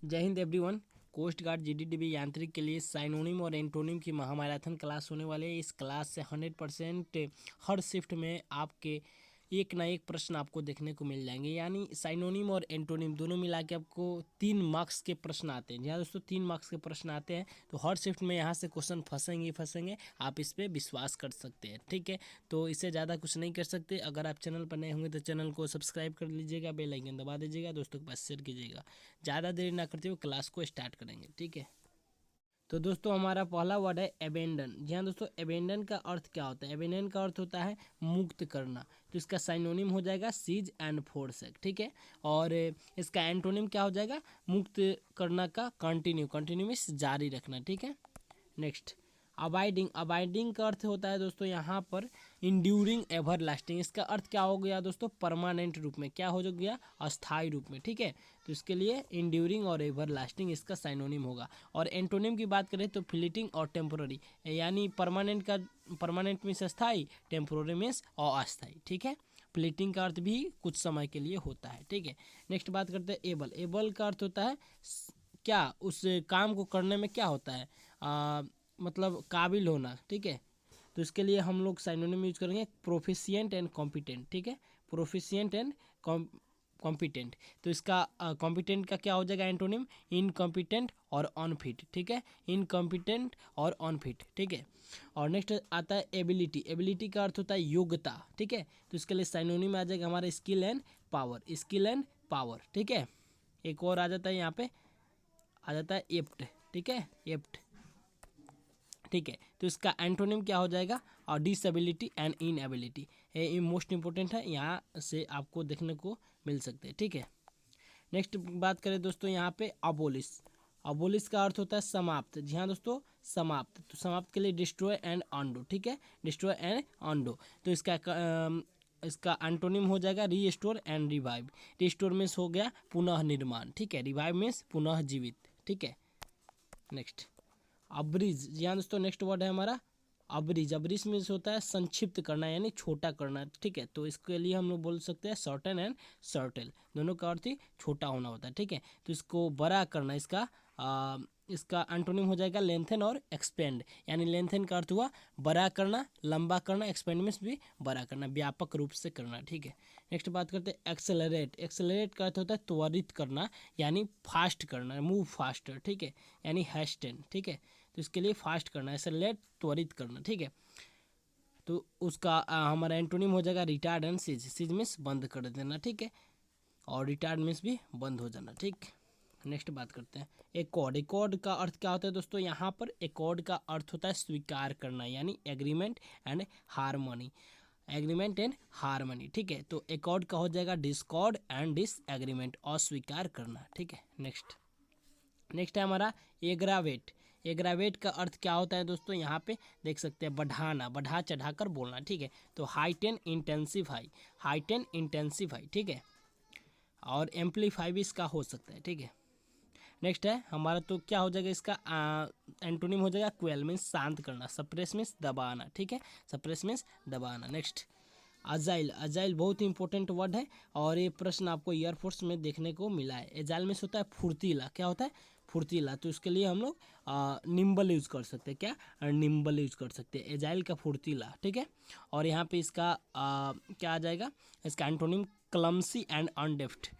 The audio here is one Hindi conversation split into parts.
जय हिंद एवरीवन। कोस्ट गार्ड जीडीडीबी यांत्रिक के लिए साइनोनिम और एंटोनिम की महामैराथन क्लास होने वाले है। इस क्लास से 100% हर शिफ्ट में आपके एक ना एक प्रश्न आपको देखने को मिल जाएंगे। यानी साइनोनिम और एंटोनिम दोनों मिला के आपको 3 मार्क्स के प्रश्न आते हैं। जी हाँ दोस्तों, 3 मार्क्स के प्रश्न आते हैं। तो हर शिफ्ट में यहाँ से क्वेश्चन फंसेंगे ही फंसेंगे, आप इस पर विश्वास कर सकते हैं। ठीक है, तो इससे ज़्यादा कुछ नहीं कर सकते। अगर आप चैनल पर नए होंगे तो चैनल को सब्सक्राइब कर लीजिएगा, बेल आइकन दबा दीजिएगा, दोस्तों के पास शेयर कीजिएगा। ज़्यादा देर ना करते हुए क्लास को स्टार्ट करेंगे। ठीक है, तो दोस्तों हमारा पहला वर्ड है एबेंडन। जी हाँ दोस्तों, एबेंडन का अर्थ क्या होता है? एबेंडन का अर्थ होता है मुक्त करना। तो इसका साइनोनिम हो जाएगा सीज एंड फोरसेक। ठीक है, और इसका एंटोनिम क्या हो जाएगा? मुक्त करना का कंटिन्यू, कंटिन्यू मीन्स जारी रखना। ठीक है, नेक्स्ट अबाइडिंग। अबाइडिंग का अर्थ होता है दोस्तों यहाँ पर इंड्यूरिंग, एवर लास्टिंग। इसका अर्थ क्या हो गया दोस्तों? परमानेंट रूप में। क्या हो गया? अस्थायी रूप में। ठीक है, तो इसके लिए इंड्यूरिंग और एवर लास्टिंग इसका साइनोनिम होगा। और एंटोनिम की बात करें तो फ्लीटिंग और टेम्पोररी। यानी परमानेंट का, परमानेंट मीन्स अस्थायी, टेम्पोररी मीन्स अस्थायी। ठीक है, फ्लीटिंग का अर्थ भी कुछ समय के लिए होता है। ठीक है, नेक्स्ट बात करते हैं एबल। एबल का अर्थ होता है क्या? उस काम को करने में क्या होता है? मतलब काबिल होना। ठीक है, तो इसके लिए हम लोग साइनोनिम यूज करेंगे प्रोफिशिएंट एंड कॉम्पिटेंट। ठीक है, प्रोफिशिएंट एंड कॉम्पिटेंट। तो इसका कॉम्पिटेंट का क्या हो जाएगा एंटोनिम? इनकॉम्पिटेंट और अनफिट। ठीक है, इनकॉम्पिटेंट और अनफिट। ठीक है, और नेक्स्ट आता है एबिलिटी। एबिलिटी का अर्थ होता है योग्यता। ठीक है, तो इसके लिए साइनोनिम आ जाएगा हमारा skill and power. Skill and power. ठीक है, एक और आ जाता है यहाँ पे, आ जाता है एप्ट। ठीक है, एप्ट। ठीक है, तो इसका एंटोनिम क्या हो जाएगा? और डिसेबिलिटी एंड इनएबिलिटी। ये मोस्ट इंपॉर्टेंट है, यहाँ से आपको देखने को मिल सकते हैं। ठीक है, नेक्स्ट बात करें दोस्तों यहाँ पे अबोलिश। अबोलिश का अर्थ होता है समाप्त। जी हाँ दोस्तों, समाप्त। तो समाप्त के लिए डिस्ट्रॉय एंड अंडो। ठीक है, डिस्ट्रॉय एंड अंडो। तो इसका एंटोनिम हो जाएगा restore and revive. Restore means हो गया पुनः निर्माण। ठीक है, रिवाइव मीन्स पुनः जीवित। ठीक है, नेक्स्ट अब्रिज। जी हाँ दोस्तों, नेक्स्ट वर्ड है हमारा अब्रिज। अब्रिज मीन्स होता है संक्षिप्त करना, यानी छोटा करना। ठीक है, तो इसके लिए हम लोग बोल सकते हैं शॉर्टन एंड शॉर्टेल, दोनों का अर्थ ही छोटा होना होता है। ठीक है, तो इसको बड़ा करना, इसका एंटोनिम हो जाएगा लेंथन और एक्सपेंड। यानी लेंथन का अर्थ हुआ बड़ा करना, लंबा करना, एक्सपेंड मीन्स भी बड़ा करना, व्यापक रूप से करना। ठीक है, नेक्स्ट बात करते हैं एक्सेलरेट। एक्सेलरेट का अर्थ होता है त्वरित करना, यानी फास्ट करना, मूव फास्टर। ठीक है, यानी हैस्टेन। ठीक है, तो इसके लिए फास्ट करना, एक्सेलरेट त्वरित करना। ठीक है, तो उसका हमारा एंटोनिम हो जाएगा retard and cease. Cease means बंद कर देना। ठीक है, और रिटार्ड मीन्स भी बंद हो जाना। ठीक, नेक्स्ट बात करते हैं एकॉर्ड। एकॉर्ड का अर्थ क्या होता है दोस्तों? यहाँ पर एकॉर्ड का अर्थ होता है स्वीकार करना, यानी agreement and harmony. Agreement and harmony. ठीक है, तो एकॉर्ड का हो जाएगा डिस्कॉर्ड एंड डिस एग्रीमेंट, अस्वीकार करना। ठीक है, नेक्स्ट है हमारा एग्रावेट। एग्रावेट का अर्थ क्या होता है दोस्तों? यहाँ पे देख सकते हैं बढ़ाना, बढ़ा चढ़ाकर बोलना। ठीक है, तो हाइटेन इंटेंसिफाई, हाइटेन इंटेंसिफाई। ठीक है, और एम्पलीफाई भी इसका हो सकता है। ठीक है, नेक्स्ट है हमारा, तो क्या हो जाएगा इसका एंटोनिम हो जाएगा क्वेल मीन्स शांत करना, सप्रेस मीन्स दबाना। ठीक है, सप्रेस मीन्स दबाना। Next agile. अजाइल बहुत ही इंपॉर्टेंट वर्ड है, और ये प्रश्न आपको एयरफोर्स में देखने को मिला है। एजाइल मीन्स होता है फुर्तीला। क्या होता है? फुर्तीला। तो इसके लिए हम लोग निम्बल यूज कर सकते हैं। क्या? निम्बल यूज कर सकते हैं, एजाइल का फुर्तीला। ठीक है, और यहाँ पे इसका क्या आ जाएगा? इसका एंटोनिम क्लमसी एंड अनडेफ्ट।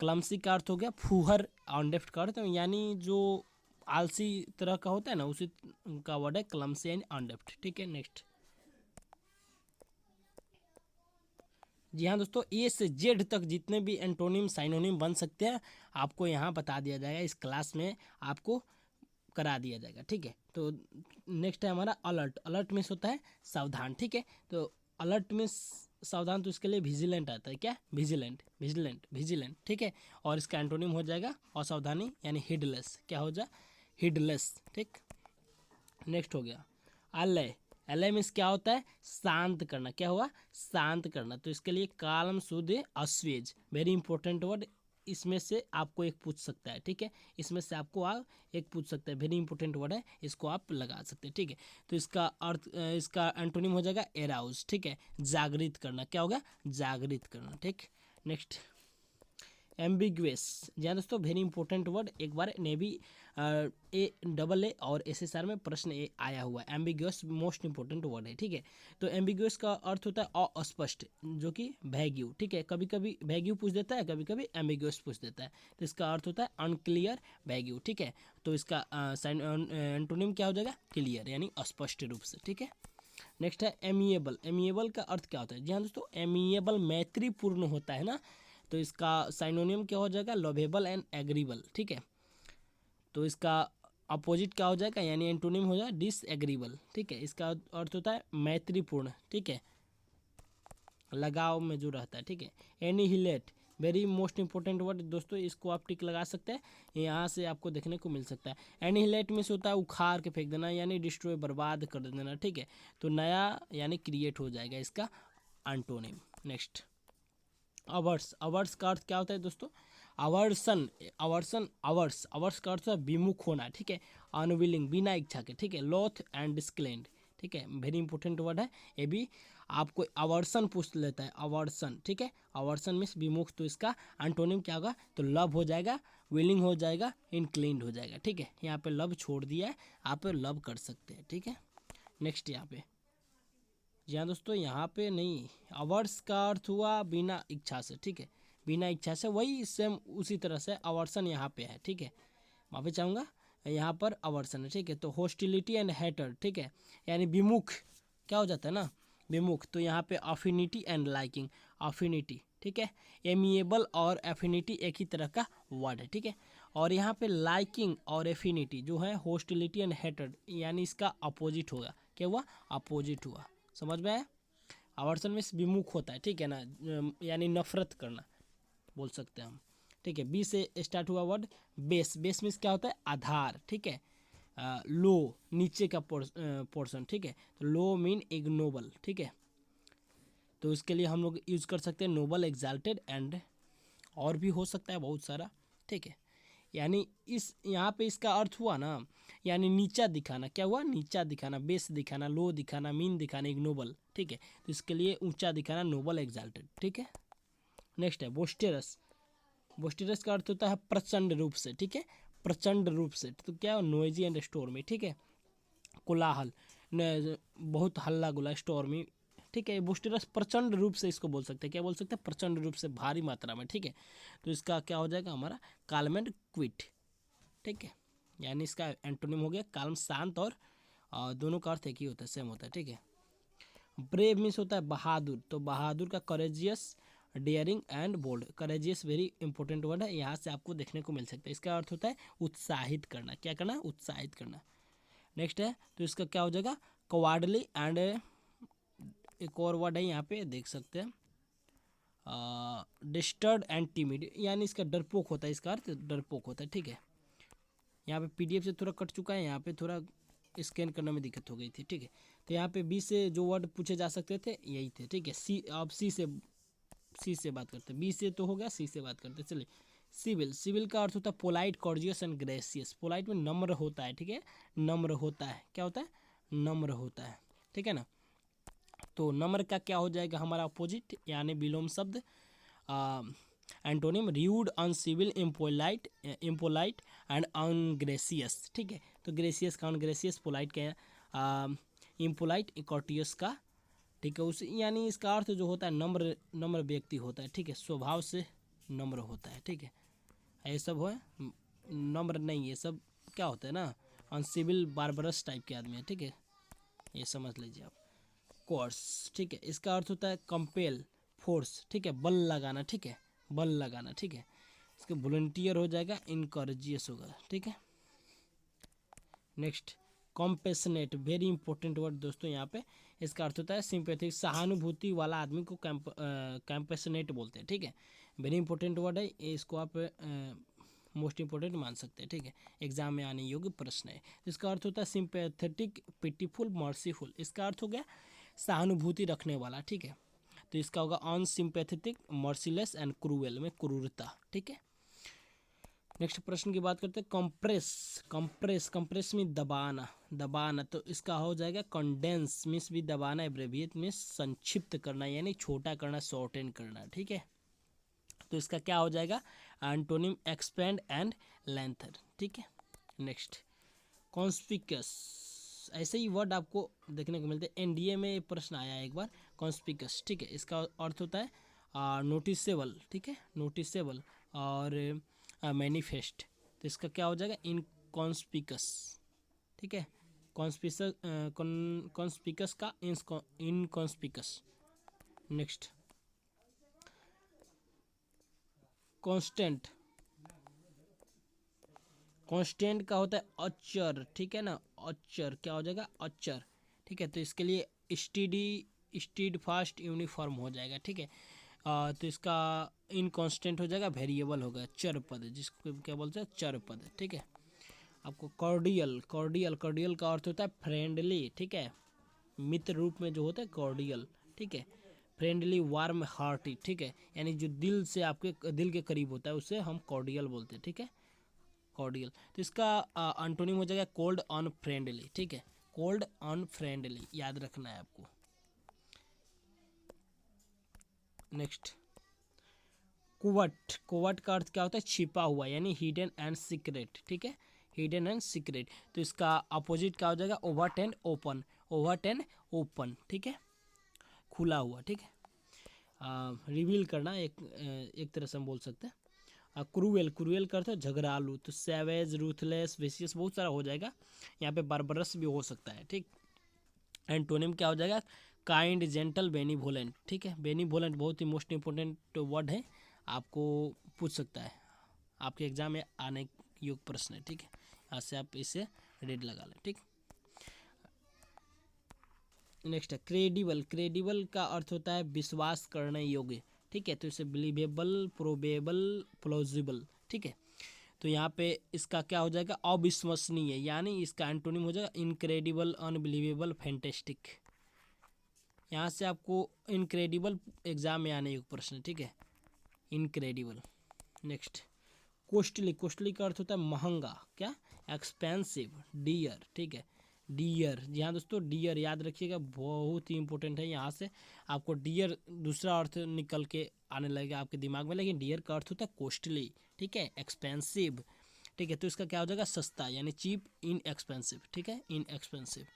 क्लमसी का अर्थ हो गया फूहर, अनडेफ्ट का अर्थ यानी जो आलसी तरह का होता है ना, उसी का वर्ड है क्लमसी एंड अनडेफ्ट। ठीक है, नेक्स्ट। जी हाँ दोस्तों, ए से जेड तक जितने भी एंटोनिम साइनोनिम बन सकते हैं आपको यहाँ बता दिया जाएगा, इस क्लास में आपको करा दिया जाएगा। ठीक है, तो नेक्स्ट है हमारा अलर्ट। अलर्ट मीन्स होता है सावधान। ठीक है, तो अलर्ट मीन्स सावधान, तो इसके लिए विजिलेंट आता है। क्या? Vigilant, vigilant, vigilant. ठीक है, और इसका एंटोनिम हो जाएगा असावधानी, यानी हिडलेस। क्या हो जाए? हिडलेस। ठीक, नेक्स्ट हो गया अलय। अलय मीन्स क्या होता है? शांत करना। क्या हुआ? शांत करना। तो इसके लिए कालम शुद्ध अस्वेज, वेरी इंपॉर्टेंट वर्ड। इसमें से आपको एक पूछ सकता है। ठीक है, इसमें से आपको एक पूछ सकता है, वेरी इंपॉर्टेंट वर्ड है, इसको आप लगा सकते हैं। ठीक है, तो इसका अर्थ, इसका एंटोनिम हो जाएगा एराउज। ठीक है, जागृत करना। क्या होगा? जागृत करना। ठीक, नेक्स्ट एम्बिग्युअस, जी हाँ दोस्तों, वेरी इंपॉर्टेंट वर्ड, एक बार नेवी AA और SSR में प्रश्न आया हुआ है। एम्बिग्युअस मोस्ट इंपॉर्टेंट वर्ड है, ठीक है। तो एम्बिग्युअस का अर्थ होता है अस्पष्ट, जो कि वैग्यू, ठीक है। कभी कभी वैग्यू पूछ देता है, कभी कभी एम्बिग्युअस पूछ देता है, तो इसका अर्थ होता है अनक्लियर, वैग्यू, ठीक है। तो इसका एंटोनिम क्या हो जाएगा? क्लियर, यानी स्पष्ट रूप से, ठीक है। नेक्स्ट है एमिएबल। एमिएबल का अर्थ क्या होता है? जी हाँ दोस्तों, एमिएबल मैत्रीपूर्ण होता है ना, तो इसका साइनोनियम क्या हो जाएगा? लवेबल एंड एग्रीबल, ठीक है। तो इसका अपोजिट क्या हो जाएगा, यानी एंटोनिम हो जाएगा डिसएग्रीबल, ठीक है। इसका अर्थ होता है मैत्रीपूर्ण, ठीक है, लगाव में जो रहता है, ठीक है। Annihilate, very most important word दोस्तों, इसको आप टिक लगा सकते हैं, यहाँ से आपको देखने को मिल सकता है। एनिहिलेट में से होता है उखाड़ के फेंक देना, यानी डिस्ट्रॉय, बर्बाद कर देना, ठीक है। तो नया यानी क्रिएट हो जाएगा इसका एंटोनिम। Next hours. अवर्स का अर्थ क्या होता है दोस्तों? अवर्सन, अवर्सन, अवर्स, अवर्स का अर्थ है विमुख होना, ठीक है। अनविलिंग, बिना इच्छा के, ठीक है। लॉथ एंड डिस्क्लेंड, ठीक है, वेरी इंपॉर्टेंट वर्ड है ये भी। आपको अवर्सन पूछ लेता है, अवर्सन, ठीक है। अवर्सन मीन्स विमुख, तो इसका एंटोनिम क्या होगा? तो लव हो जाएगा, विलिंग हो जाएगा, इंक्लिन्ड हो जाएगा, ठीक है। यहाँ पे लव छोड़ दिया है, आप लव कर सकते हैं, ठीक है। नेक्स्ट यहाँ पे, जी हाँ दोस्तों, यहाँ पे नहीं, अवर्स का अर्थ हुआ बिना इच्छा से, ठीक है, बिना इच्छा से, वही सेम उसी तरह से अवर्सन यहाँ पे है, ठीक है। माफी चाहूँगा, यहाँ पर अवर्सन है, ठीक है। तो हॉस्टिलिटी एंड हेटर, ठीक है, यानी विमुख, क्या हो जाता है ना, विमुख। तो यहाँ पे अफिनिटी एंड लाइकिंग, अफिनिटी, ठीक है। एमिएबल और एफिनिटी एक ही तरह का वर्ड है, ठीक है। और यहाँ पे लाइकिंग और एफिनिटी जो है हॉस्टिलिटी एंड हेटर, यानी इसका अपोजिट होगा, क्या हुआ? अपोजिट हुआ, समझ में आया? आवर्सन में विमुख होता है, ठीक है ना, यानी नफरत करना बोल सकते हैं हम, ठीक है। बी से स्टार्ट हुआ वर्ड बेस। बेस मीन्स क्या होता है? आधार, ठीक है। लो, नीचे का पोर्शन, ठीक है। तो लो मीन इग्नोबल, ठीक है। तो इसके लिए हम लोग यूज कर सकते हैं नोबल, एग्जाल्टेड एंड, और भी हो सकता है बहुत सारा, ठीक है। यानी इस यहाँ पे इसका अर्थ हुआ ना, यानी नीचा दिखाना, क्या हुआ? नीचा दिखाना, बेस दिखाना, लो दिखाना, मीन दिखाना, इग्नोबल, ठीक है। तो इसके लिए ऊंचा दिखाना, नोबल, एग्जाल्टेड, ठीक है। नेक्स्ट है बोस्टेरस। बोस्टेरस का अर्थ होता है प्रचंड रूप से, ठीक है, प्रचंड रूप से। तो क्या? नोइजी एंड स्टोर्मी, ठीक है, कोलाहल, बहुत हल्ला गुला, स्टोर्मी, ठीक है। बोस्टेरस प्रचंड रूप से इसको बोल सकते हैं, क्या बोल सकते हैं? प्रचंड रूप से, भारी मात्रा में, ठीक है। तो इसका क्या हो जाएगा हमारा? काल्म एंड क्विट, ठीक है। यानी इसका एंटोनिम हो गया काल्म, शांत, और दोनों का अर्थ एक ही होता है, सेम होता है, ठीक है। ब्रेव मीन्स होता है बहादुर, तो बहादुर का courageous, daring and bold. Courageous very important word है, यहाँ से आपको देखने को मिल सकता है। इसका अर्थ होता है उत्साहित करना, क्या करना? उत्साहित करना। नेक्स्ट है, तो इसका क्या हो जाएगा? कवार्डली एंड, एक और वर्ड है यहाँ पे देख सकते हैं, डिस्टर्ड एंड टिमिड, यानी इसका डरपोक होता है, इसका अर्थ डरपोक होता है, ठीक है। यहाँ पे PDF से थोड़ा कट चुका है, यहाँ पे थोड़ा स्कैन करने में दिक्कत हो गई थी, ठीक है। तो यहाँ पे B से जो वर्ड पूछे जा सकते थे यही थे, ठीक है। सी, अब सी से बात करते हैं, B से तो हो गया, सी से बात करते हैं, चलिए। सिविल। सिविल का अर्थ होता है पोलाइट, कॉर्जियस एंड ग्रेसियस। पोलाइट में नम्र होता है, ठीक है, नम्र होता है, क्या होता है? नम्र होता है, ठीक है ना। तो नम्र का क्या हो जाएगा हमारा अपोजिट, यानी विलोम शब्द, antonym rude, uncivil, impolite, impolite and ungracious, ठीक है। तो ग्रेसियस का अनग्रेसियस, पोलाइट का इम्पोलाइट, कॉर्टियस का, ठीक है, उस, यानी इसका अर्थ जो होता है नम्र, नम्र व्यक्ति होता है, ठीक है, स्वभाव से नम्र होता है, ठीक है। ये सब है नम्र नहीं, ये सब क्या होता है ना, अनसिविल, बार्बरस टाइप के आदमी है, ठीक है, ये समझ लीजिए आप। कोर्स, ठीक है, इसका अर्थ होता है कंपेल, फोर्स, ठीक है, बल लगाना, ठीक है, बल लगाना, ठीक है। इसका वॉलंटियर हो जाएगा, इनकरेजियस होगा, ठीक है। नेक्स्ट कॉम्पेशनेट, वेरी इंपॉर्टेंट वर्ड दोस्तों यहाँ पे। इसका अर्थ होता है सिंपैथिक, सहानुभूति वाला आदमी को कैंपेशनेट बोलते हैं, ठीक है। वेरी इंपॉर्टेंट वर्ड है, इसको आप मोस्ट इंपॉर्टेंट मान सकते हैं, ठीक है, एग्जाम में आने योग्य प्रश्न है। इसका अर्थ होता है सिंपैथेटिक, पिटीफुल, मर्सीफुल। इसका अर्थ हो गया सहानुभूति रखने वाला, ठीक है। तो इसका होगा अनसिंपैथेटिक, मर्सीलेस एंड क्रूएल, में क्रूरता, ठीक है। नेक्स्ट प्रश्न की बात करते हैं, कंप्रेस। कंप्रेस, कंप्रेस में दबाना, दबाना, तो इसका हो जाएगा कंडेंस मीन्स भी दबाना, एब्रेविएट मीन्स संक्षिप्त करना, यानी छोटा करना, शॉर्टेन करना, ठीक है। तो इसका क्या हो जाएगा, एंटोनिम एक्सपेंड एंड लेंथर, ठीक है। नेक्स्ट कॉन्स्पिकस, ऐसे ही वर्ड आपको देखने को मिलते हैं, एनडीए में प्रश्न आया है एक बार, कॉन्स्पिकस, ठीक है। इसका अर्थ होता है नोटिसेबल, ठीक है, नोटिसेबल और मैनिफेस्ट, तो इसका क्या हो जाएगा, इनकॉन्स्पिकस, ठीक है। कॉन्स्पिकस का इनकॉन्स्पिकस। नेक्स्ट कांस्टेंट, कांस्टेंट का होता है अचर, ठीक है ना, अचर क्या हो जाएगा, अचर, ठीक है। तो इसके लिए स्टीड फास्ट यूनिफॉर्म हो जाएगा, ठीक है। तो इसका इनकांस्टेंट हो जाएगा, वेरिएबल होगा, चर पद, जिसको क्या बोलते हैं, चर पद, ठीक है। आपको कॉर्डियल, कॉर्डियल का अर्थ होता है फ्रेंडली, ठीक है, मित्र रूप में जो होता है कॉर्डियल, ठीक है। फ्रेंडली, वार्म हार्टी, ठीक है, यानी जो दिल से आपके दिल के करीब होता है उसे हम कॉर्डियल बोलते हैं, ठीक है, कॉर्डियल। तो इसका एंटोनिम हो जाएगा कोल्ड अनफ्रेंडली, ठीक है, कोल्ड अनफ्रेंडली, याद रखना है आपको। नेक्स्ट कोवर्ट, कोवर्ट का अर्थ क्या होता है, छिपा हुआ, यानी हिडन एंड सीक्रेट, ठीक है, हिडन एंड सीक्रेट। तो इसका अपोजिट क्या हो जाएगा, overt and open, overt and open, ठीक है, खुला हुआ, ठीक है, रिवील करना, एक तरह से हम बोल सकते हैं। क्रूएल, क्रूएल का अर्थ है झगड़ालू, तो सैवेज, रूथलेस, विशियस, बहुत सारा हो जाएगा, यहाँ पे बारबरस भी हो सकता है, ठीक। एंटोनिम क्या हो जाएगा, काइंड, जेंटल, बेनीवोलेंट, ठीक है। बेनीवोलेंट बहुत ही मोस्ट इंपॉर्टेंट वर्ड है, आपको पूछ सकता है, आपके एग्जाम में आने योग्य प्रश्न है, ठीक है, यहाँ से आप इसे रेड लगा लें, ठीक। नेक्स्ट है क्रेडिबल, क्रेडिबल का अर्थ होता है विश्वास करने योग्य, ठीक है। तो इसे बिलीवेबल, प्रोबेबल, प्लॉजिबल, ठीक है। तो यहाँ पे इसका क्या हो जाएगा, अविश्वसनीय, यानी इसका एंटोनिम हो जाएगा इनक्रेडिबल, अनबिलीवेबल, फैंटेस्टिक। यहाँ से आपको इनक्रेडिबल एग्जाम में आने योग्य प्रश्न, ठीक है, इनक्रेडिबल। नेक्स्ट कॉस्टली, कॉस्टली का अर्थ होता है महंगा, क्या, एक्सपेंसिव, डियर, ठीक है, डियर। जी हाँ दोस्तों, डियर याद रखिएगा, बहुत ही इंपॉर्टेंट है, यहाँ से आपको डियर दूसरा अर्थ निकल के आने लगेगा आपके दिमाग में, लेकिन डियर का अर्थ होता है कॉस्टली, ठीक है, एक्सपेंसिव, ठीक है। तो इसका क्या हो जाएगा, सस्ता, यानी चीप, इन एक्सपेंसिव, ठीक है, इन एक्सपेंसिव।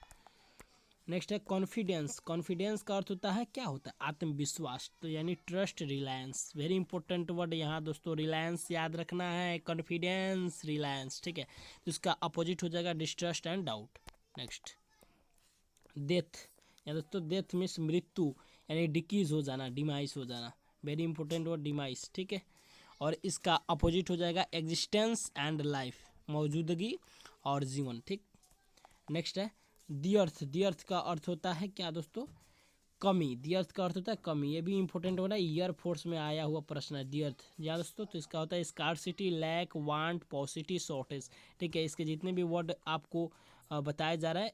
नेक्स्ट है कॉन्फिडेंस, कॉन्फिडेंस का अर्थ होता है, क्या होता है, आत्मविश्वास, तो यानी trust, Reliance, very important word यहाँ दोस्तों, रिलायंस याद रखना है, कॉन्फिडेंस, रिलायंस, ठीक है। तो इसका अपोजिट हो जाएगा distrust and doubt. Next death, या दोस्तों डेथ मीन्स मृत्यु, यानी डिकीज हो जाना, डिमाइस हो जाना, वेरी इंपॉर्टेंट वर्ड डिमाइस, ठीक है। और इसका अपोजिट हो जाएगा एग्जिस्टेंस एंड लाइफ, मौजूदगी और जीवन, ठीक। नेक्स्ट है दी अर्थ, दी अर्थ का अर्थ होता है क्या दोस्तों, कमी, दी अर्थ का अर्थ होता है कमी, ये भी इंपॉर्टेंट हो रहा है, ईयर फोर्स में आया हुआ प्रश्न है, दी अर्थ, या दोस्तों। तो इसका होता है scarcity, lack, want, paucity, shortage, ठीक है। इसके जितने भी वर्ड आपको बताया जा रहा है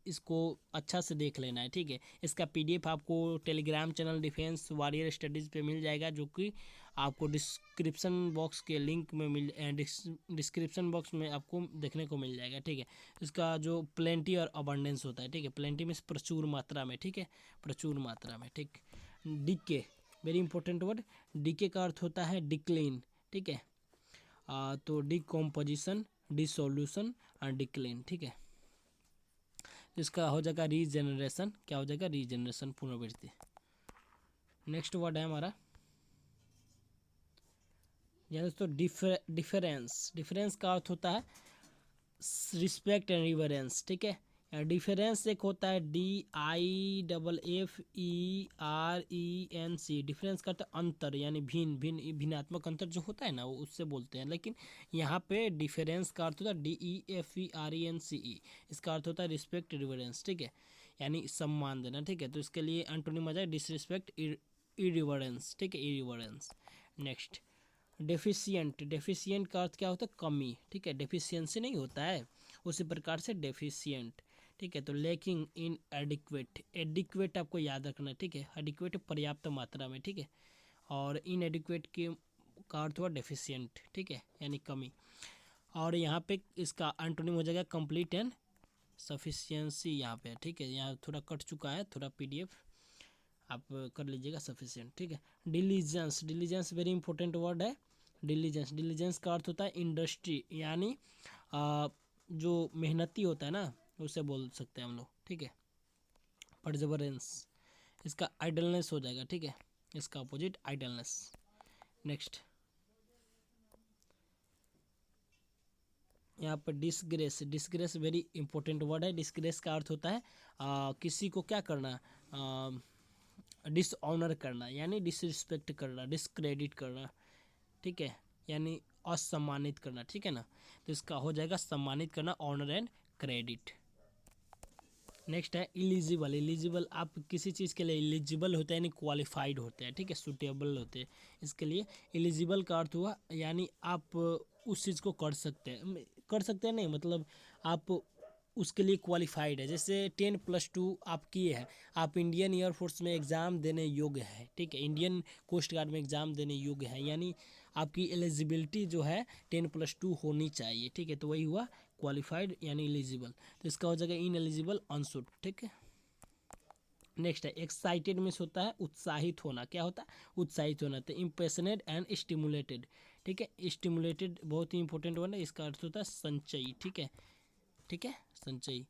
इसको अच्छा से देख लेना है, ठीक है। इसका पीडीएफ आपको Telegram channel defence warrior studies पे मिल जाएगा, जो कि आपको डिस्क्रिप्शन बॉक्स के लिंक में डिस्क्रिप्शन बॉक्स में आपको देखने को मिल जाएगा, ठीक है। इसका जो प्लेंटी और अबंडेंस होता है, ठीक है, प्लेंटी में प्रचुर मात्रा में, ठीक है, प्रचुर मात्रा में, ठीक। Decay, very important word, decay का अर्थ होता है डिक्लेन, ठीक है। तो डिकम्पोजिशन, डिसोल्यूशन और डिक्लेन, ठीक है। इसका हो जाएगा रीजेनरेशन, क्या हो जाएगा, रीजेनरेशन, पुनर्वृत्ति। नेक्स्ट वर्ड है हमारा दोस्तों डिफरेंस, डिफरेंस का अर्थ होता है रिस्पेक्ट एंड रिवरेंस, ठीक है। डिफरेंस एक होता है DIFFERENC, डिफरेंस का अर्थ अंतर, यानी भिन्न, भिन्नात्मक अंतर जो होता है ना, वो उससे बोलते हैं, लेकिन यहाँ पे डिफरेंस का अर्थ होता है DEFERENCE, इसका अर्थ होता है रिस्पेक्ट, रिवरेंस, ठीक है, यानी सम्मान देना, ठीक है। तो इसके लिए एंटोनिम आ जाए डिसरिस्पेक्ट, इरिवरेंस, ठीक है, इरिवरेंस। नेक्स्ट डेफिशिएंट, डेफिशिएंट का अर्थ क्या होता है, कमी, ठीक है, डेफिशिएंसी नहीं होता है, उसी प्रकार से डेफिशिएंट, ठीक है। तो लैकिंग इन एडिक्वेट, एडिक्वेट आपको याद रखना है, ठीक है, एडिक्वेट पर्याप्त मात्रा में, ठीक है, और इन एडिक्वेट के का अर्थ हुआ डेफिशिएंट, ठीक है, यानी कमी। और यहाँ पे इसका एंटोनिम हो जाएगा कंप्लीट एंड सफिशिएंसी, यहाँ पे, ठीक है, यहाँ थोड़ा कट चुका है, थोड़ा PDF आप कर लीजिएगा सफिशिएंट, ठीक है। Diligence, diligence very important word है। डिलीजेंस, डिलीजेंस का अर्थ होता है इंडस्ट्री, यानी जो मेहनती होता है ना, उसे बोल सकते हैं हम लोग, ठीक है। परजवरेंस, इसका आइडलनेस हो जाएगा, ठीक है, इसका अपोजिट आइडलनेस। नेक्स्ट यहाँ पर disgrace, disgrace very important word है। डिसग्रेस का अर्थ होता है किसी को क्या करना, डिसऑनर करना, यानी डिसरिस्पेक्ट करना, डिसक्रेडिट करना, ठीक है, यानी असम्मानित करना, ठीक है ना। तो इसका हो जाएगा सम्मानित करना, ऑनर एंड क्रेडिट। नेक्स्ट है इलिजिबल, इलिजिबल आप किसी चीज़ के लिए इलिजिबल होते हैं यानी क्वालिफाइड होते हैं, ठीक है, सुटेबल होते हैं, इसके लिए इलिजिबल का अर्थ हुआ यानी आप उस चीज़ को कर सकते हैं नहीं, मतलब आप उसके लिए क्वालिफाइड है। जैसे 10+2 आप किए हैं, आप इंडियन एयरफोर्स में एग्ज़ाम देने योग्य है, ठीक है, इंडियन कोस्ट गार्ड में एग्ज़ाम देने योग्य है, यानी आपकी एलिजिबिलिटी जो है 10+2 होनी चाहिए, ठीक है, तो वही हुआ क्वालिफाइड यानी एलिजिबल। तो इसका हो जाएगा इन एलिजिबल अनसुट, ठीक है। नेक्स्ट है एक्साइटेड मीन्स होता है उत्साहित होना, क्या होता है उत्साहित होना, तो इम्पेशनेट एंड स्टिमुलेटेड, ठीक है। स्टिमुलेटेड बहुत ही इंपॉर्टेंट वर्ड है, इसका अर्थ होता है संचयी, ठीक है, ठीक है, संचयी।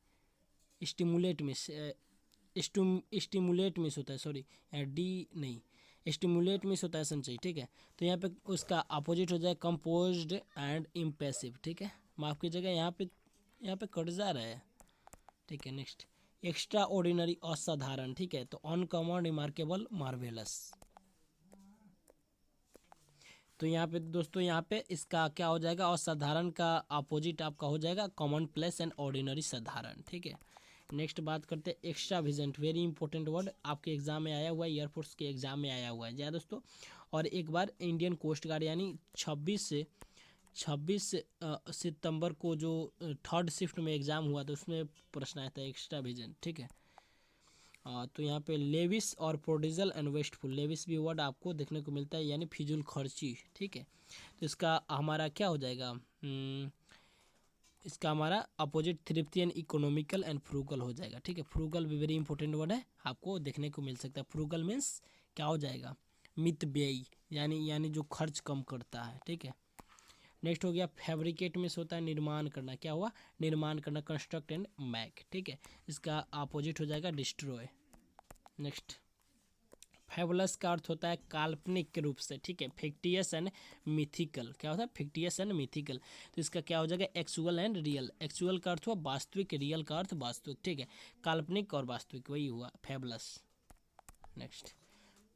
स्टिमुलेट मीन्स स्टिमुलेट मीन्स होता है, सॉरी डी नहीं, स्टिमुलेट मीन्स होता है संचयी, ठीक है। तो यहाँ पे उसका अपोजिट हो जाए कंपोज्ड एंड इम्पैसिव, ठीक है, माफ कीजिएगा यहाँ पे कट जा रहा है, ठीक है। नेक्स्ट एक्स्ट्रा ऑर्डिनरी असाधारण, ठीक है, तो अनकॉमन, रिमार्केबल, मार्वेलस। तो यहाँ पे दोस्तों यहाँ पे इसका क्या हो जाएगा, असाधारण का अपोजिट आपका हो जाएगा कॉमन प्लेस एंड ऑर्डिनरी साधारण, ठीक है। नेक्स्ट बात करते हैं एक्स्ट्रा विजेंट, वेरी इंपॉर्टेंट वर्ड, आपके एग्जाम में आया हुआ है, एयरफोर्स के एग्जाम में आया हुआ है जय दोस्तों। और एक बार इंडियन कोस्ट गार्ड यानी 26 सितंबर को जो थर्ड शिफ्ट में एग्ज़ाम हुआ था उसमें प्रश्न आया था एक्स्ट्रा विजन, ठीक है। तो यहाँ पे लेविस और प्रोडिजल एंड वेस्टफुल, लेविस भी वर्ड आपको देखने को मिलता है यानी फिजूल खर्ची, ठीक है। तो इसका हमारा क्या हो जाएगा, इसका हमारा opposite thrifty and economical and frugal हो जाएगा, ठीक है। फ्रूगल भी वेरी इंपॉर्टेंट वर्ड है, आपको देखने को मिल सकता है। फ्रूगल मीन्स क्या हो जाएगा, मितव्ययी, यानी जो खर्च कम करता है, ठीक है। नेक्स्ट हो गया फैब्रिकेट में होता है निर्माण करना, क्या हुआ निर्माण करना, कंस्ट्रक्ट एंड मैक, ठीक है, इसका अपोजिट हो जाएगा डिस्ट्रॉय। नेक्स्ट फैबुलस का अर्थ होता है काल्पनिक के रूप से, ठीक है। फिक्टियस एंड मिथिकल, क्या होता है फिक्टियस एंड मिथिकल, तो इसका क्या हो जाएगा एक्चुअल एंड रियल, एक्चुअल का अर्थ हुआ वास्तविक, रियल का अर्थ वास्तविक, ठीक है, काल्पनिक और वास्तविक वही हुआ फैबुलस। नेक्स्ट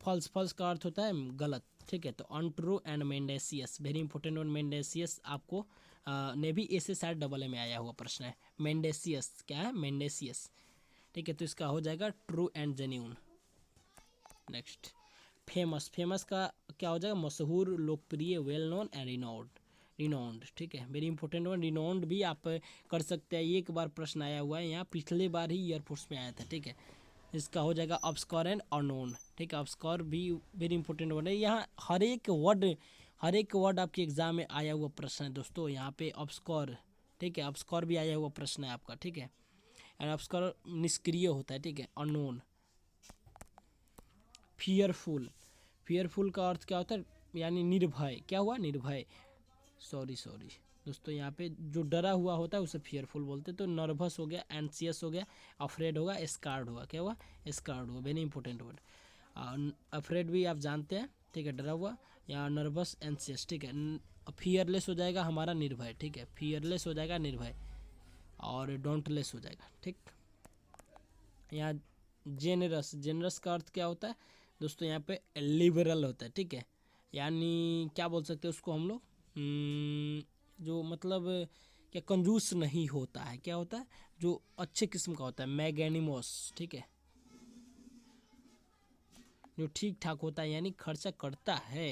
फॉल्स, फॉल्स का अर्थ होता है गलत, ठीक है, तो untrue and mendacious, very important word mendacious, आपको ने भी ऐसे शायद डबल ए में आया हुआ प्रश्न है। मेंडेसियस क्या है मेंडेसियस, ठीक है, तो इसका हो जाएगा true and genuine. Next famous, famous का क्या हो जाएगा मशहूर, लोकप्रिय, वेल नोन एंड रिनाउंड, ठीक है, वेरी इंपॉर्टेंट वर्ड। रिनाउंड भी आप कर सकते हैं, एक बार प्रश्न आया हुआ है यहाँ, पिछले बार ही एयरफोर्स में आया था, ठीक है। इसका हो जाएगा ऑब्सक्योर एंड अननोन, ठीक है, ऑब्सक्योर भी वेरी इंपॉर्टेंट वर्ड है। यहाँ हर एक वर्ड आपके एग्जाम में आया हुआ प्रश्न है दोस्तों, यहाँ पे ऑब्सक्योर, ठीक है, ऑब्सक्योर भी आया हुआ प्रश्न है आपका, ठीक है। एंड ऑब्सक्योर निष्क्रिय होता है, ठीक है, अननोन। फियरफुल, फियरफुल का अर्थ क्या होता है यानी निर्भय, क्या हुआ निर्भय, सॉरी दोस्तों, यहाँ पे जो डरा हुआ होता है उसे फियरफुल बोलते हैं। तो नर्वस हो गया, एंसियस हो गया, अफ्रेड होगा, स्कार्ड होगा, क्या हुआ स्कार्ड हुआ, वेरी इंपॉर्टेंट वर्ड। अफ्रेड भी आप जानते हैं, ठीक है, डरा हुआ, या नर्वस एंसियस, ठीक है। फियरलेस हो जाएगा हमारा निर्भय, ठीक है, फियरलेस हो जाएगा निर्भय, और डोंटलेस हो जाएगा, ठीक। यहाँ जेनरस, जेनरस का अर्थ क्या होता है दोस्तों, यहाँ पे लिबरल होता है, ठीक है, यानी क्या बोल सकते हैं उसको हम लोग, जो मतलब क्या कंजूस नहीं होता है, क्या होता है जो अच्छे किस्म का होता है, मैगेनिमोस, ठीक है, जो ठीक ठाक होता है यानी खर्चा करता है,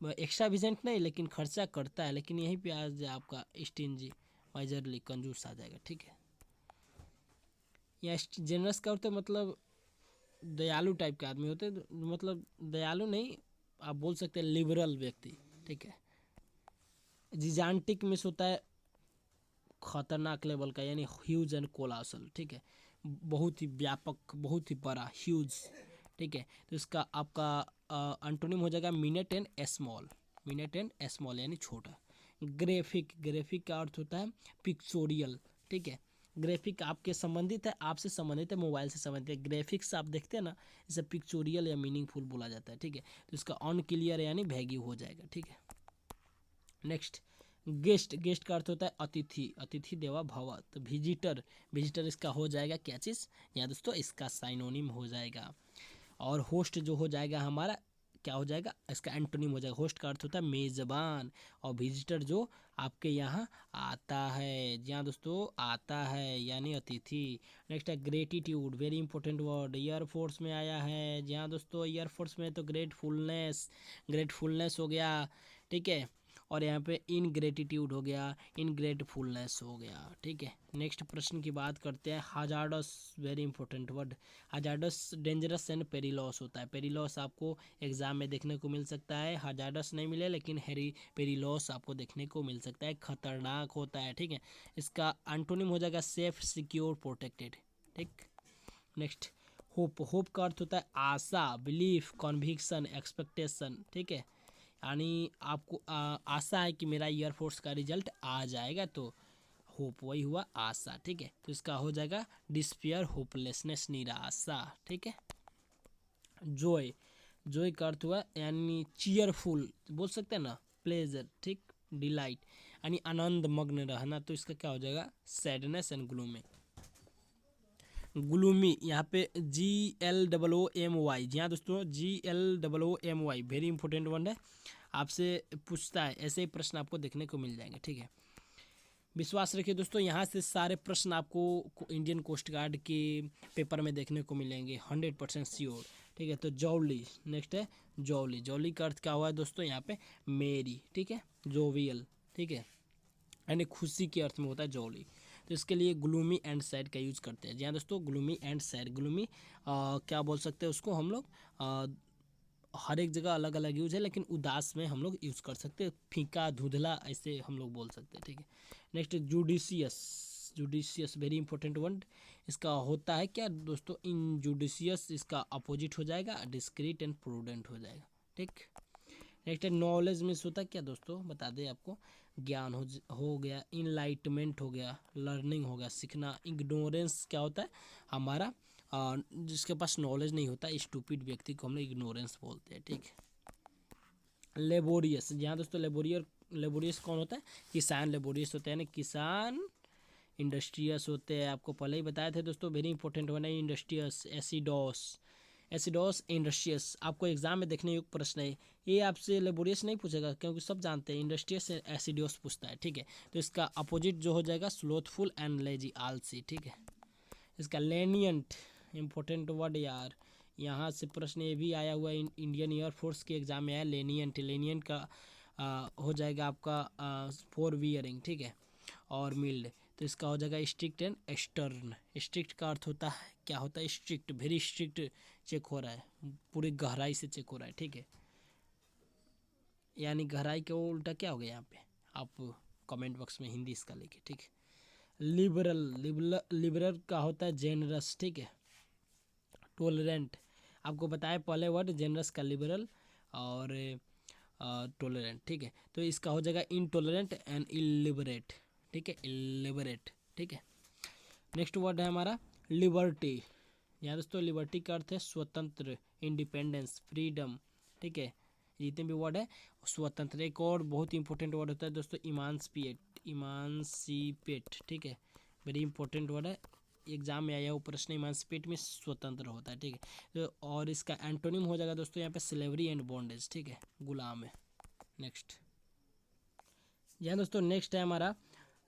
एक्स्ट्रा विजेंट नहीं लेकिन खर्चा करता है, लेकिन यहीं पे आ जाए आपका स्टिंजी, मेजरली कंजूस आ जाएगा, ठीक है। या जेनरस का होता है मतलब दयालु टाइप के आदमी होते हैं, मतलब दयालु नहीं आप बोल सकते हैं लिबरल व्यक्ति, ठीक है। जिजांटिक मिस होता है खतरनाक लेवल का यानी ह्यूज एंड कोलासल, ठीक है, बहुत ही व्यापक, बहुत ही बड़ा, ह्यूज। ठीक है, तो इसका आपका अंटोनिम हो जाएगा minute and small, minute and small यानी छोटा। ग्राफिक, ग्राफिक का अर्थ होता है पिक्चोरियल। ठीक है, ग्राफिक आपके संबंधित है, आपसे संबंधित है, मोबाइल से संबंधित है। ग्राफिक्स आप देखते हैं ना, इसे पिक्चोरियल या मीनिंगफुल बोला जाता है। ठीक है, तो इसका अनक्लियर यानी वैगी हो जाएगा। ठीक है, नेक्स्ट गेस्ट, गेस्ट का अर्थ होता है अतिथि, अतिथि देवा भव। तो विजिटर, विजिटर इसका हो जाएगा क्या चीज़, या दोस्तों इसका साइनोनिम हो जाएगा। और होस्ट जो हो जाएगा हमारा, क्या हो जाएगा, इसका एंटोनिम हो जाएगा। होस्ट का अर्थ होता है मेज़बान, और विजिटर जो आपके यहाँ आता है, जी हाँ दोस्तों आता है, यानी अतिथि। नेक्स्ट है gratitude, very important word, air force में आया है। जी हाँ दोस्तों, एयरफोर्स में तो ग्रेटफुलनेस, ग्रेटफुलनेस हो गया। ठीक है, और यहाँ पे इनग्रेटिट्यूड हो गया, इनग्रेटफुलनेस हो गया। ठीक है, नेक्स्ट प्रश्न की बात करते हैं। Hazardous, very important word. Hazardous dangerous and perilous होता है। पेरिलॉस आपको एग्जाम में देखने को मिल सकता है, हजार्डस नहीं मिले लेकिन पेरिलॉस आपको देखने को मिल सकता है, खतरनाक होता है। ठीक है, इसका एंटोनिम हो जाएगा सेफ, सिक्योर, प्रोटेक्टेड। ठीक, नेक्स्ट होप, होप का अर्थ होता है आशा, बिलीफ, कॉन्विक्शन, एक्सपेक्टेशन। ठीक है, यानी आपको आशा है कि मेरा एयरफोर्स का रिजल्ट आ जाएगा, तो होप वही हुआ आशा। ठीक है, तो इसका हो जाएगा डिस्पेयर, होपलेसनेस, निराशा। ठीक है, जॉय, जॉय का अर्थ हुआ यानी चीयरफुल बोल सकते हैं ना, प्लेजर। ठीक, डिलाइट यानी आनंद मग्न रहना, तो इसका क्या हो जाएगा सैडनेस एंड ग्लूमी। ग्लूमी यहाँ पे GLOOMY, जी हाँ दोस्तों GLOOMY, वेरी इंपॉर्टेंट वर्ड है, आपसे पूछता है, ऐसे ही प्रश्न आपको देखने को मिल जाएंगे। ठीक है, विश्वास रखिए दोस्तों, यहाँ से सारे प्रश्न आपको इंडियन कोस्ट गार्ड के पेपर में देखने को मिलेंगे 100% श्योर। ठीक है, तो जॉली, नेक्स्ट है जॉली, जॉली का अर्थ क्या हुआ है दोस्तों यहाँ पे मेरी। ठीक है, जोवियल। ठीक है, यानी खुशी के अर्थ में होता है जॉली। तो इसके लिए ग्लूमी एंड सैड का यूज करते हैं। जी हाँ दोस्तों, ग्लूमी एंड सैड, ग्लूमी क्या बोल सकते हैं उसको हम लोग, हर एक जगह अलग अलग यूज है, लेकिन उदास में हम लोग यूज कर सकते हैं, फीका, धुंधला, ऐसे हम लोग बोल सकते हैं। ठीक है, next judicious, judicious very important word, इसका होता है क्या दोस्तों इनजुडिशियस, इसका अपोजिट हो जाएगा डिस्क्रीट एंड प्रूडेंट हो जाएगा। ठीक, नेक्स्ट है नॉलेज मीन्स होता है क्या दोस्तों, बता दें आपको, ज्ञान हो गया, इनलाइटमेंट हो गया, लर्निंग हो गया, सीखना। इग्नोरेंस क्या होता है हमारा, जिसके पास नॉलेज नहीं होता, स्टूपिड व्यक्ति को हम लोग इग्नोरेंस बोलते हैं। ठीक है, लेबोरियस, यहाँ दोस्तों लेबोरियस कौन होता है, किसान लेबोरियस होते हैं ना, किसान। इंडस्ट्रियस होते हैं, आपको पहले ही बताए थे दोस्तों, वेरी इंपॉर्टेंट होना है इंडस्ट्रियस। एसिडोस, एसिडोस, इंडस्ट्रियस, आपको एग्जाम में देखने योग्य प्रश्न है। ये आपसे लेबोरियस नहीं पूछेगा क्योंकि सब जानते हैं, इंडस्ट्रियस एसिडोस पूछता है। ठीक है, तो इसका अपोजिट जो हो जाएगा स्लोथफुल एंड लेजी, आलसी। ठीक है, इसका लेनियंट, इंपॉर्टेंट वर्ड यार, यहाँ से प्रश्न ये भी आया हुआ है, इंडियन एयरफोर्स के एग्जाम में आया लेनियंट। लेनियंट का हो जाएगा आपका फॉर वियरिंग। ठीक है, और मिल्ड, तो इसका हो जाएगा स्ट्रिक्ट एंड स्टर्न। स्ट्रिक्ट का अर्थ होता है क्या होता है, स्ट्रिक्ट, वेरी स्ट्रिक्ट चेक हो रहा है, पूरी गहराई से चेक हो रहा है। ठीक है, यानी गहराई के उल्टा क्या हो गया यहाँ पे, आप कमेंट बॉक्स में हिंदी इसका लिखिए। ठीक है, लिबरल, लिबरल का होता है जेनरस। ठीक है, टोलरेंट, आपको बताया पहले वर्ड जेनरस का, लिबरल और टोलरेंट। ठीक है, तो इसका हो जाएगा इनटोलरेंट एंड इलिबरेट। ठीक है, इलिबरेट। ठीक है, नेक्स्ट वर्ड है हमारा लिबर्टी। यहाँ दोस्तों लिबर्टी का अर्थ है स्वतंत्र, इंडिपेंडेंस, फ्रीडम। ठीक है, जितने भी वर्ड है स्वतंत्र। एक और बहुत इंपॉर्टेंट वर्ड होता है दोस्तों इमांसिपेट, इमांसिपेट। ठीक है, वेरी इंपॉर्टेंट वर्ड है, एग्जाम में आया वो प्रश्न, इमांसिपेट में स्वतंत्र होता है। ठीक है, तो और इसका एंटोनिम हो जाएगा दोस्तों यहाँ पे स्लेवरी एंड बॉन्डेज। ठीक है, गुलाम है। नेक्स्ट, यहाँ दोस्तों नेक्स्ट है हमारा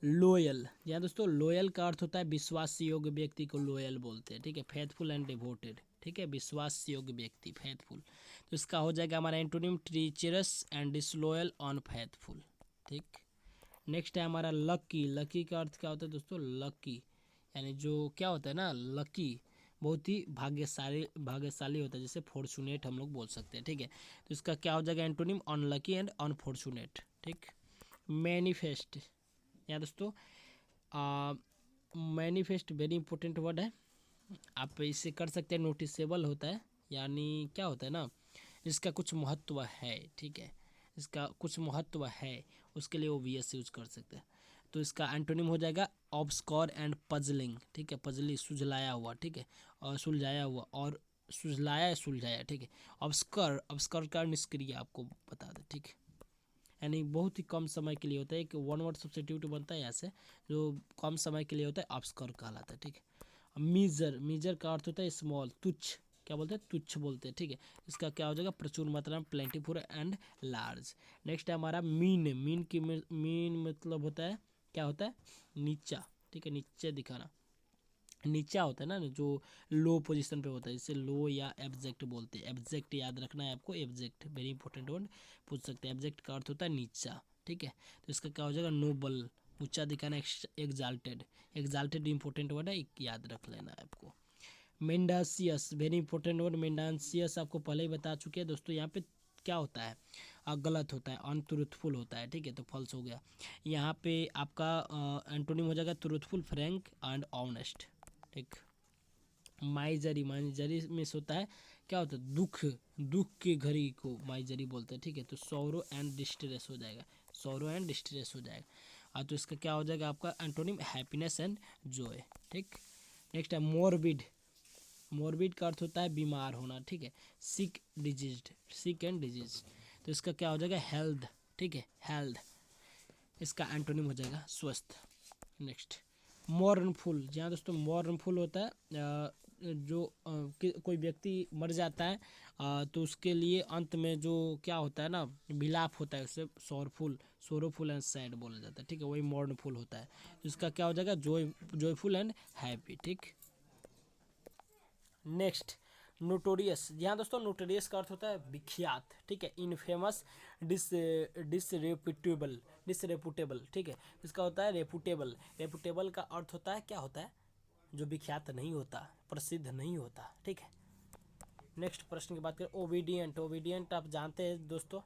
लोयल। यहाँ दोस्तों लोयल का अर्थ होता है विश्वास योग्य व्यक्ति को लोयल बोलते हैं। ठीक है, फेथफुल एंड डिवोटेड। ठीक है, विश्वास योग्य व्यक्ति, फेथफुल। तो इसका हो जाएगा हमारा antonym treacherous and disloyal, unfaithful. ठीक, नेक्स्ट है हमारा लकी। लकी का अर्थ क्या होता है दोस्तों, लकी यानी जो क्या होता है ना, लकी बहुत ही भाग्यशाली, भाग्यशाली होता है, जैसे फॉर्चुनेट हम लोग बोल सकते हैं। ठीक है, तो इसका क्या हो जाएगा एंटोनिम अनलकी एंड अनफॉर्चुनेट। ठीक, मैनिफेस्ट, यहाँ दोस्तों मैनिफेस्ट वेरी इंपॉर्टेंट वर्ड है, आप इसे कर सकते हैं, नोटिसेबल होता है, यानी क्या होता है ना, इसका कुछ महत्व है, ठीक है, इसका कुछ महत्व है, उसके लिए वो वी एस यूज कर सकते हैं। तो इसका एंटोनिम हो जाएगा ऑब्सकॉर एंड पजलिंग, ठीक है, पजली सुझलाया हुआ, ठीक है, और सुलझाया हुआ, और सुझलाया सुलझाया, ठीक है। ऑब्सकर, ऑब्सकर का निष्क्रिय आपको बता दें, ठीक है, यानी बहुत ही कम समय के लिए होता है, एक वन वर्ड सब्स्टिट्यूट बनता है ऐसे, जो कम समय के लिए होता है, ऑब्सकर कहलाता है, ठीक है। मीजर, मीजर का अर्थ होता है स्मॉल, तुच्छ, क्या बोलते हैं, तुच्छ बोलते हैं, ठीक है। इसका क्या हो जाएगा, प्रचुर मात्रा में, प्लेंटीफुल एंड लार्ज। नेक्स्ट है हमारा मीन, मीन की मीन मतलब होता है, क्या होता है, नीचा, ठीक है, नीचे दिखाना, नीचा होता है ना, जो लो पोजीशन पे होता है, इसे लो या एब्जेक्ट बोलते हैं। एब्जेक्ट याद रखना है आपको, एब्जेक्ट वेरी इंपॉर्टेंट वर्ड पूछ सकते हैं। एब्जेक्ट का अर्थ होता है नीचा, ठीक है। तो इसका क्या हो जाएगा, नोबल, ऊंचा दिखाना, एग्जाल्टेड, एग्जाल्टेड इंपॉर्टेंट वर्ड है, एक याद रख लेना है आपको। मेंडासियस, वेरी इंपॉर्टेंट वर्ड, मेंडासियस आपको पहले ही बता चुके हैं दोस्तों। यहाँ पे क्या होता है, गलत होता है, अनट्रूथफुल होता है, ठीक है, तो फॉल्स हो गया। यहाँ पे आपका एंटोनिम हो जाएगा ट्रूथफुल, फ्रैंक एंड ऑनेस्ट, ठीक। माइजरी, माइजरी मिस होता है, क्या होता है, दुख, दुख की घड़ी को माइजरी बोलते हैं, ठीक है। तो सौरो एंड डिस्ट्रेस हो जाएगा, सौरो एंड डिस्ट्रेस हो जाएगा। तो इसका क्या हो जाएगा आपका एंटोनिम, हैप्पीनेस एंड जॉय, ठीक। नेक्स्ट है मोरबिड, मोरबिड का अर्थ होता है बीमार होना, ठीक है। सिक, डिजीज्ड, सिक एंड डिजीज, तो इसका क्या हो जाएगा, हेल्थ, ठीक है, हेल्थ, इसका एंटोनिम हो जाएगा स्वस्थ। नेक्स्ट मॉर्नफुल, जी हाँ दोस्तों, मॉर्नफुल होता है जो कोई व्यक्ति मर जाता है तो उसके लिए अंत में जो क्या होता है ना, विलाप होता है, उससे सोरफुल, सोरोफुल एंड सैड बोला जाता है, ठीक है, वही मॉर्नफुल होता है। तो इसका क्या हो जाएगा, जॉयफुल एंड हैप्पी, ठीक। नेक्स्ट नोटोरियस, जी हाँ दोस्तों, नोटोरियस का अर्थ होता है विख्यात, ठीक है, इनफेमस, डिसरेपुटेबल, डिसरेपुटेबल, ठीक है। इसका होता है रेपुटेबल, रेपुटेबल का अर्थ होता है, क्या होता है, जो विख्यात नहीं होता, प्रसिद्ध नहीं होता, ठीक है। नेक्स्ट प्रश्न की बात करें, ओबीडियंट, ओबीडियंट आप जानते हैं दोस्तों,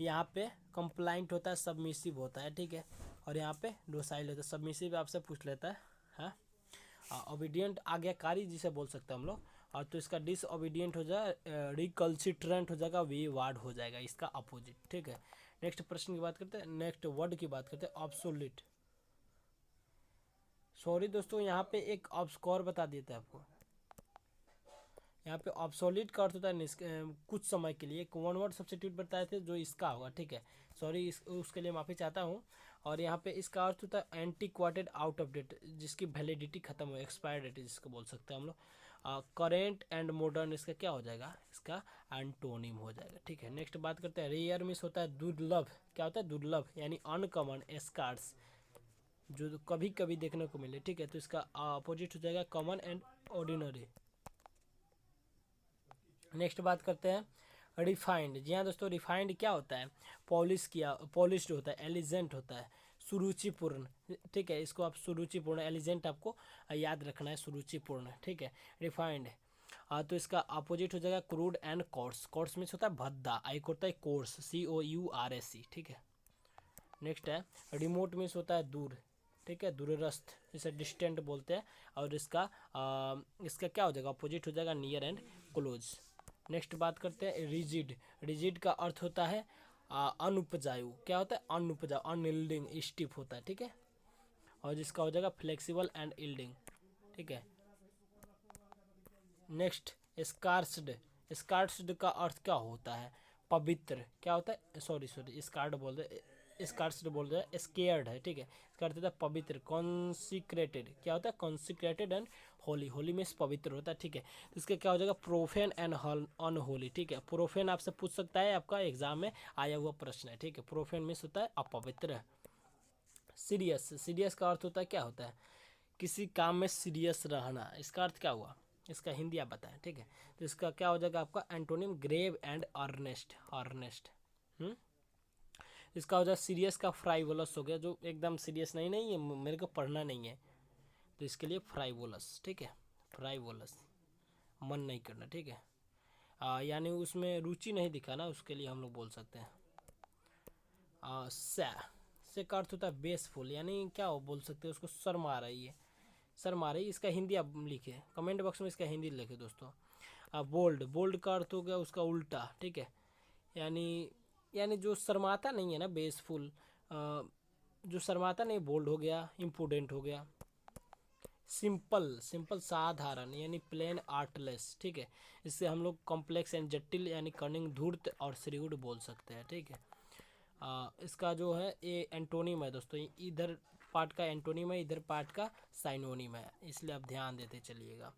यहाँ पे कंप्लाइंट होता है, सबमिसिव होता है, ठीक है, और यहाँ पे डोसाइल होता है। सबमिसिव आपसे पूछ लेता है, हाँ, ओबीडियंट आज्ञाकारी जिसे बोल सकते हैं हम लोग। और तो इसका डिस ओबीडियंट हो जाए, रिकल्सिट्रेंट हो जाएगा, वे वार्ड हो जाएगा, इसका अपोजिट, ठीक है। नेक्स्ट प्रश्न की बात करते हैं, नेक्स्ट वर्ड की बात करते हैं, ऑब्सोल्यूट। सॉरी दोस्तों, यहाँ पे एक ऑब्सकॉर बता देता है आपको, यहाँ पे ऑब्सोल्यूट का अर्थ होता है कुछ समय के लिए, एक वन वर्ड सब्स्टिट्यूट बताए थे जो इसका होगा, ठीक है, सॉरी उसके लिए माफ़ी चाहता हूँ। और यहाँ पे इसका अर्थ होता है एंटीक्वाटेड, आउट ऑफ डेट, जिसकी वैलिडिटी खत्म हो, एक्सपायर डेट जिसको बोल सकते हैं हम लोग। करेंट एंड मॉडर्न, इसका क्या हो जाएगा, इसका एंटोनिम हो जाएगा, ठीक है। नेक्स्ट बात करते हैं, रेयर मिस होता है दुर्लभ, क्या होता है, दुर्लभ, यानी अनकॉमन, स्कार्स, जो कभी कभी देखने को मिले, ठीक है। तो इसका अपोजिट हो जाएगा कॉमन एंड ऑर्डिनरी। नेक्स्ट बात करते हैं रिफाइंड, जी हाँ दोस्तों, रिफाइंड क्या होता है, पॉलिश किया, पॉलिश्ड होता है, एलिजेंट होता है, सुरुचिपूर्ण, ठीक है, इसको आप सुरुचिपूर्ण, एलिजेंट आपको याद रखना है, सुरुचिपूर्ण, ठीक है, रिफाइंड। तो इसका अपोजिट हो जाएगा crude and course, course means होता है भद्दा, एक होता है कोर्स, COURSE, ठीक है। नेक्स्ट है रिमोट मीन्स होता है दूर, ठीक है, दूरस्थ, जिसे डिस्टेंट बोलते हैं। और इसका क्या हो जाएगा, अपोजिट हो जाएगा नियर एंड क्लोज। नेक्स्ट बात करते हैं रिजिड, रिजिड का अर्थ होता है अनुपजाऊ, क्या होता है, अनुपजाऊ, अनयील्डिंग, स्टिफ होता है, ठीक है। और जिसका हो जाएगा फ्लेक्सिबल एंड यील्डिंग, ठीक है। नेक्स्ट स्कार्स्ड, स्कार्स्ड का अर्थ क्या होता है, पवित्र, क्या होता है, सॉरी स्कार्ड बोल रहे, स्कार्स्ड बोल रहे हैं, स्केयर्ड है, ठीक है, इसका अर्थ होता है पवित्र, कॉन्सिक्रेटेड, क्या होता है, consecrated and Holi, Holi means पवित्र होता है, ठीक है। तो इसका क्या हो जाएगा, प्रोफेन एंड अनहोली, ठीक है। प्रोफेन आपसे पूछ सकता है, आपका एग्जाम में आया हुआ प्रश्न है, ठीक है। प्रोफेन मीन्स होता है अपवित्र। सीरियस, सीरियस का अर्थ होता है, क्या होता है, किसी काम में सीरियस रहना, इसका अर्थ क्या हुआ, इसका हिंदी आप बताएं, ठीक है। तो इसका क्या हो जाएगा आपका antonym, grave and earnest, earnest. इसका हो जाएगा सीरियस का फ्राइवोलस हो गया, जो एकदम सीरियस नहीं, नहीं है, मेरे को पढ़ना नहीं है, तो इसके लिए फ्राइवोलस, ठीक है, फ्राइवोलस, मन नहीं करना, ठीक है, यानी उसमें रुचि नहीं दिखाना, उसके लिए हम लोग बोल सकते हैं। से का अर्थ होता है बेसफुल, यानी क्या हो बोल सकते हैं, उसको शर्म आ रही है, सर मारे, इसका हिंदी आप लिखे कमेंट बॉक्स में, इसका हिंदी लिखे दोस्तों। बोल्ड, बोल्ड का अर्थ हो गया उसका उल्टा, ठीक है, यानी जो शर्माता नहीं है ना, बेसफुल, जो शर्माता नहीं, बोल्ड हो गया, इम्प्रूडेंट हो गया। सिंपल, सिंपल साधारण यानी प्लेन आर्टलेस, ठीक है, इससे हम लोग कॉम्प्लेक्स एंड जटिल यानी कनिंग, धूर्त और श्रीउड बोल सकते हैं, ठीक है। इसका जो है ये एंटोनिम है दोस्तों, इधर पार्ट का एंटोनिम है, इधर पार्ट का साइनोनिम है, इसलिए आप ध्यान देते चलिएगा।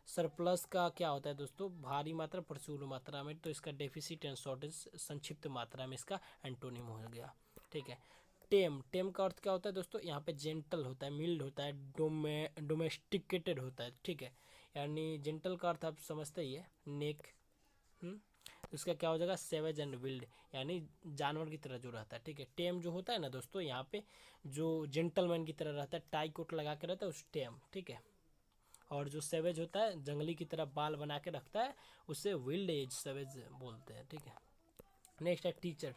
सरप्लस का क्या होता है दोस्तों? भारी मात्रा, प्रचुर मात्रा में, तो इसका डेफिसिट एंड शॉर्टेज, संक्षिप्त मात्रा में, इसका एंटोनिम हो गया, ठीक है। टेम, टेम का अर्थ क्या होता है दोस्तों? यहाँ पे जेंटल होता है, मिल्ड होता है, डोमेस्टिकेटेड होता है, ठीक है, यानी जेंटल का अर्थ आप समझते ही है, नेक। तो इसका क्या हो जाएगा? सेवेज एंड विल्ड, यानी जानवर की तरह जो रहता है, ठीक है। टेम जो होता है ना दोस्तों, यहाँ पे जो जेंटलमैन की तरह रहता है, टाई कोट लगा के रहता है, उस टेम, ठीक है। और जो सेवेज होता है, जंगली की तरह बाल बना के रखता है, उसे विल्ड एज सेवेज बोलते हैं, ठीक है। नेक्स्ट है टीचर,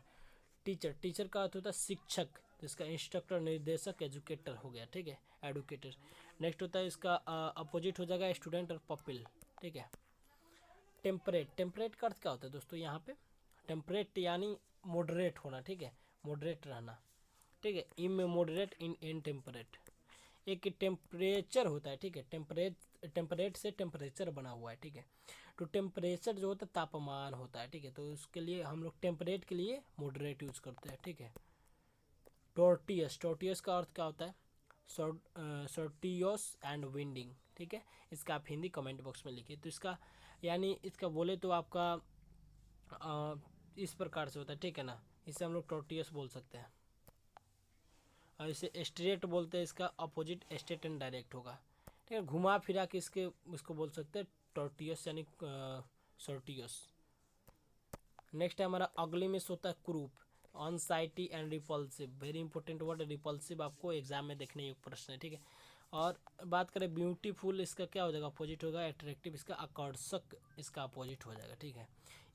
टीचर, टीचर का अर्थ होता है शिक्षक, तो इसका इंस्ट्रक्टर, निर्देशक, एजुकेटर हो गया, ठीक है, एडुकेटर। नेक्स्ट होता है इसका अपोजिट हो जाएगा स्टूडेंट और पपिल, ठीक है। टेम्परेट, टेम्परेट का अर्थ क्या होता है दोस्तों? यहाँ पे टेम्परेट यानी मॉडरेट होना, ठीक है, मॉडरेट रहना, ठीक है, इमोडरेट, इन टेम्परेट। एक टेम्परेचर होता है, ठीक है, टेम्परेट से टेम्परेचर बना हुआ है, ठीक है। तो टेम्परेचर जो होता है तापमान होता है, ठीक है, तो उसके लिए हम लोग टेम्परेट के लिए मॉडरेट यूज करते हैं, ठीक है। टोर्टियस, टोर्टियस का अर्थ क्या होता है? सर्टियोस एंड विंडिंग, ठीक है, इसका आप हिंदी कमेंट बॉक्स में लिखिए। तो इसका यानी इसका बोले तो आपका इस प्रकार से होता है, ठीक है ना, इसे हम लोग टोर्टियस बोल सकते हैं। और इसे स्ट्रेट बोलते हैं, इसका अपोजिट स्ट्रेट एंड डायरेक्ट होगा, ठीक है, घुमा फिरा के इसको बोल सकते हैं टोर्टियस यानी सर्टियस। नेक्स्ट है हमारा अगली में होता है क्रूप, unsightly and repulsive, very important word repulsive, आपको एग्जाम में देखने योग्य प्रश्न है, ठीक है। और बात करें ब्यूटीफुल, इसका क्या हो जाएगा? अपोजिट होगा अट्रैक्टिव, इसका आकर्षक, इसका अपोजिट हो जाएगा, ठीक है।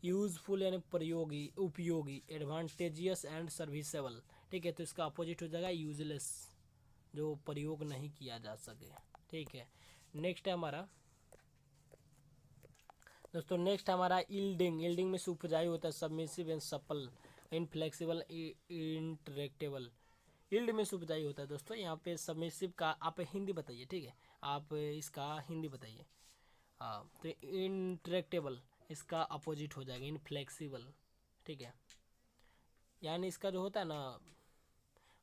यूजफुल यानी प्रयोगी, उपयोगी, एडवांटेजियस एंड सर्विसेबल, ठीक है, तो इसका अपोजिट हो जाएगा यूजलेस, जो प्रयोग नहीं किया जा सके, ठीक है। नेक्स्ट है हमारा दोस्तों, नेक्स्ट हमारा यील्डिंग, यील्डिंग में से उपजाऊ होता है, submissive and supple, inflexible, intractable. Yield में से उपजाऊ होता है दोस्तों, यहाँ पे सबमिसिव का आप हिंदी बताइए, ठीक है, आप इसका हिंदी बताइए। हाँ, तो इंटरेक्टेबल इसका अपोजिट हो जाएगा इनफ्लेक्सिबल, ठीक है, यानी इसका जो होता है ना,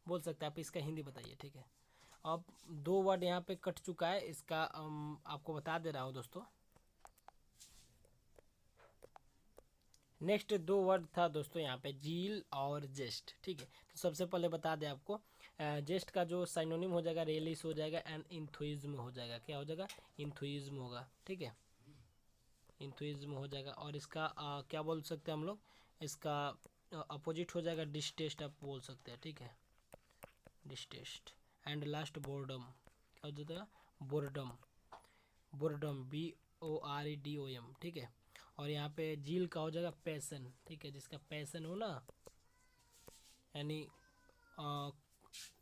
बोल सकते हैं आप, इसका हिंदी बताइए, ठीक है। अब दो वर्ड यहाँ पे कट चुका है, इसका आपको बता दे रहा हूँ दोस्तों। नेक्स्ट दो वर्ड था दोस्तों यहाँ पे, जील और जेस्ट, ठीक है। तो सबसे पहले बता दें आपको, जेस्ट का जो साइनोनिम हो जाएगा रेलिस हो जाएगा एंड इंथुइज्म हो जाएगा, क्या हो जाएगा? इंथुइज्म होगा, ठीक है, इंथुइज्म हो जाएगा। और इसका क्या बोल सकते हैं हम लोग? इसका अपोजिट हो जाएगा डिस्टेस्ट, आप बोल सकते हैं, ठीक है, डिस्टेस्ट। एंड लास्ट बोर्डम, क्या हो जाएगा? बोर्डम, बोर्डम, BOREDOM, ठीक है। और यहाँ पे जील का हो जाएगा पैसन, ठीक है, जिसका पैसन हो ना, यानी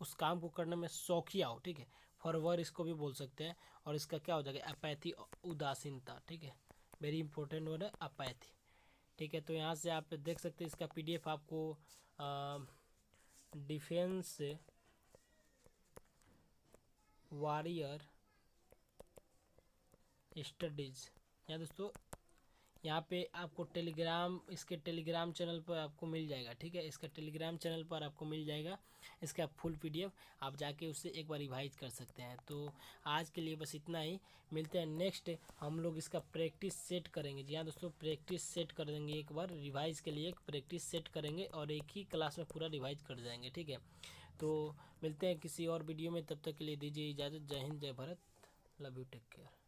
उस काम को करने में शौकिया हो, ठीक है, फॉरवर इसको भी बोल सकते हैं। और इसका क्या हो जाएगा? अपैथी, उदासीनता, ठीक है, वेरी इंपॉर्टेंट वर्ड है अपैथी, ठीक है। तो यहाँ से आप देख सकते हैं, इसका PDF आपको डिफेंस वॉरियर स्टडीज, या दोस्तों यहाँ पे आपको टेलीग्राम, इसके टेलीग्राम चैनल पर आपको मिल जाएगा, ठीक है, इसका टेलीग्राम चैनल पर आपको मिल जाएगा इसका फुल PDF, आप जाके उससे एक बार रिवाइज कर सकते हैं। तो आज के लिए बस इतना ही, मिलते हैं नेक्स्ट, हम लोग इसका प्रैक्टिस सेट करेंगे। जी हाँ दोस्तों, प्रैक्टिस सेट कर देंगे, एक बार रिवाइज के लिए एक प्रैक्टिस सेट करेंगे और एक ही क्लास में पूरा रिवाइज कर जाएंगे, ठीक है। तो मिलते हैं किसी और वीडियो में, तब तक के लिए दीजिए इजाज़त। जय हिंद, जय Bharat, love you, take care.